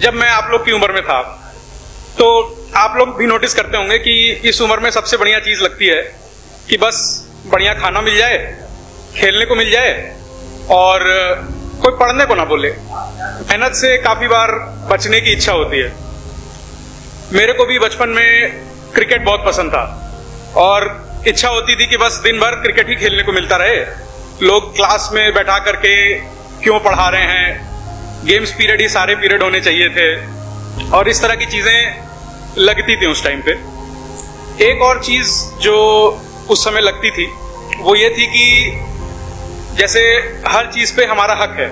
जब मैं आप लोग की उम्र में था, तो आप लोग भी नोटिस करते होंगे कि इस उम्र में सबसे बढ़िया चीज लगती है कि बस बढ़िया खाना मिल जाए, खेलने को मिल जाए और कोई पढ़ने को ना बोले। मेहनत से काफी बार बचने की इच्छा होती है। मेरे को भी बचपन में क्रिकेट बहुत पसंद था और इच्छा होती थी कि बस दिन भर क्रिकेट ही खेलने को मिलता रहे। लोग क्लास में बैठा करके क्यों पढ़ा रहे हैं, गेम्स पीरियड ही सारे पीरियड होने चाहिए थे और इस तरह की चीजें लगती थी उस टाइम पे। एक और चीज जो उस समय लगती थी वो ये थी कि जैसे हर चीज पे हमारा हक है।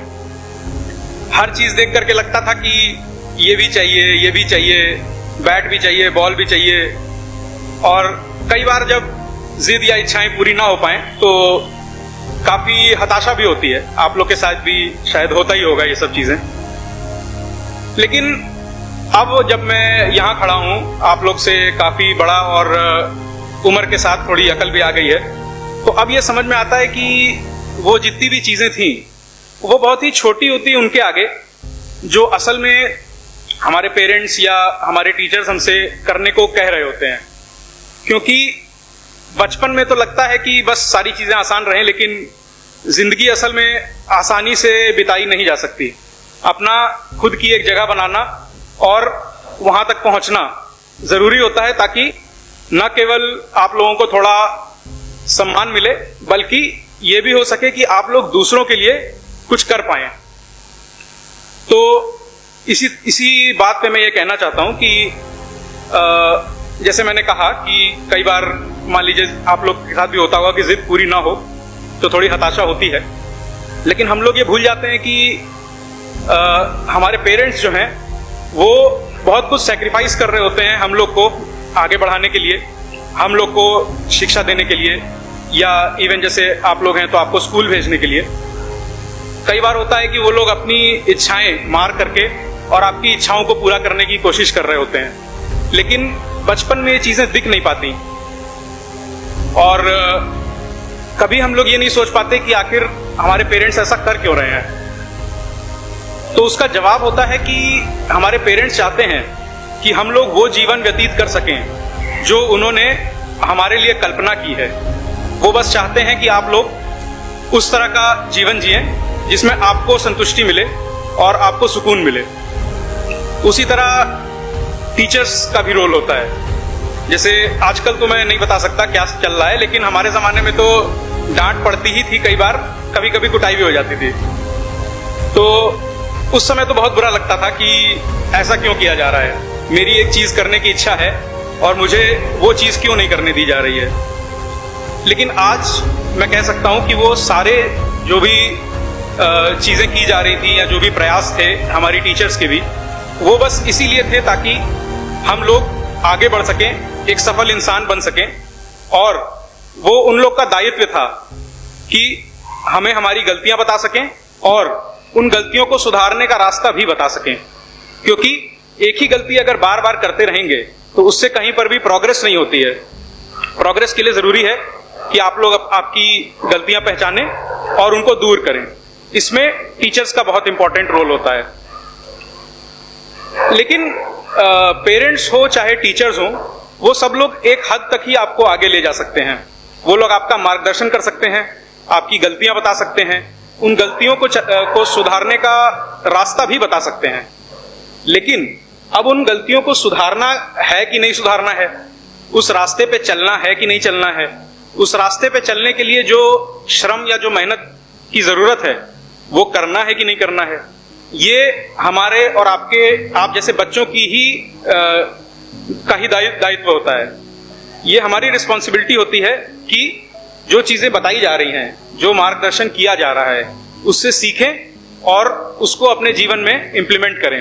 हर चीज देख करके लगता था कि ये भी चाहिए, ये भी चाहिए, बैट भी चाहिए, बॉल भी चाहिए। और कई बार जब जिद या इच्छाएं पूरी ना हो पाए तो काफी हताशा भी होती है। आप लोग के साथ भी शायद होता ही होगा ये सब चीजें। लेकिन अब जब मैं यहां खड़ा हूं आप लोग से काफी बड़ा और उम्र के साथ थोड़ी अकल भी आ गई है, तो अब ये समझ में आता है कि वो जितनी भी चीजें थी वो बहुत ही छोटी होती उनके आगे, जो असल में हमारे पेरेंट्स या हमारे टीचर्स हमसे करने को कह रहे होते हैं। क्योंकि बचपन में तो लगता है कि बस सारी चीजें आसान रहें, लेकिन जिंदगी असल में आसानी से बिताई नहीं जा सकती। अपना खुद की एक जगह बनाना और वहां तक पहुंचना जरूरी होता है, ताकि न केवल आप लोगों को थोड़ा सम्मान मिले बल्कि ये भी हो सके कि आप लोग दूसरों के लिए कुछ कर पाए। तो इसी बात पे मैं ये कहना चाहता हूं कि जैसे मैंने कहा कि कई बार मान लीजिए आप लोग के साथ भी होता होगा कि जिद पूरी ना हो तो थोड़ी हताशा होती है। लेकिन हम लोग ये भूल जाते हैं कि हमारे पेरेंट्स जो हैं वो बहुत कुछ सैक्रिफाइस कर रहे होते हैं हम लोग को आगे बढ़ाने के लिए, हम लोग को शिक्षा देने के लिए, या इवन जैसे आप लोग हैं तो आपको स्कूल भेजने के लिए। कई बार होता है कि वो लोग अपनी इच्छाएं मार करके और आपकी इच्छाओं को पूरा करने की कोशिश कर रहे होते हैं, लेकिन बचपन में ये चीजें दिख नहीं पाती। और कभी हम लोग ये नहीं सोच पाते कि आखिर हमारे पेरेंट्स ऐसा कर क्यों रहे हैं। तो उसका जवाब होता है कि हमारे पेरेंट्स चाहते हैं कि हम लोग वो जीवन व्यतीत कर सकें जो उन्होंने हमारे लिए कल्पना की है। वो बस चाहते हैं कि आप लोग उस तरह का जीवन जिएं जिसमें आपको संतुष्टि मिले और आपको सुकून मिले। उसी तरह टीचर्स का भी रोल होता है। जैसे आजकल तो मैं नहीं बता सकता क्या चल रहा है, लेकिन हमारे जमाने में तो डांट पड़ती ही थी, कई बार कभी कभी कुटाई भी हो जाती थी। तो उस समय तो बहुत बुरा लगता था कि ऐसा क्यों किया जा रहा है, मेरी एक चीज करने की इच्छा है और मुझे वो चीज क्यों नहीं करने दी जा रही है। लेकिन आज मैं कह सकता हूं कि वो सारे जो भी चीजें की जा रही थी या जो भी प्रयास थे हमारी टीचर्स के भी, वो बस इसीलिए थे ताकि हम लोग आगे बढ़ सकें, एक सफल इंसान बन सकें। और वो उन लोग का दायित्व था कि हमें हमारी गलतियां बता सकें और उन गलतियों को सुधारने का रास्ता भी बता सकें। क्योंकि एक ही गलती अगर बार बार करते रहेंगे तो उससे कहीं पर भी प्रोग्रेस नहीं होती है। प्रोग्रेस के लिए जरूरी है कि आप लोग आपकी गलतियां पहचानें और उनको दूर करें। इसमें टीचर्स का बहुत इंपॉर्टेंट रोल होता है। लेकिन पेरेंट्स हो चाहे टीचर्स हो, वो सब लोग एक हद तक ही आपको आगे ले जा सकते हैं। वो लोग आपका मार्गदर्शन कर सकते हैं, आपकी गलतियां बता सकते हैं, उन गलतियों को सुधारने का रास्ता भी बता सकते हैं। लेकिन अब उन गलतियों को सुधारना है कि नहीं सुधारना है, उस रास्ते पे चलना है कि नहीं चलना है, उस रास्ते पे चलने के लिए जो श्रम या जो मेहनत की जरूरत है वो करना है कि नहीं करना है, ये हमारे और आप जैसे बच्चों की ही का ही दायित्व होता है। ये हमारी रिस्पॉन्सिबिलिटी होती है कि जो चीजें बताई जा रही हैं, जो मार्गदर्शन किया जा रहा है, उससे सीखें और उसको अपने जीवन में इम्प्लीमेंट करें।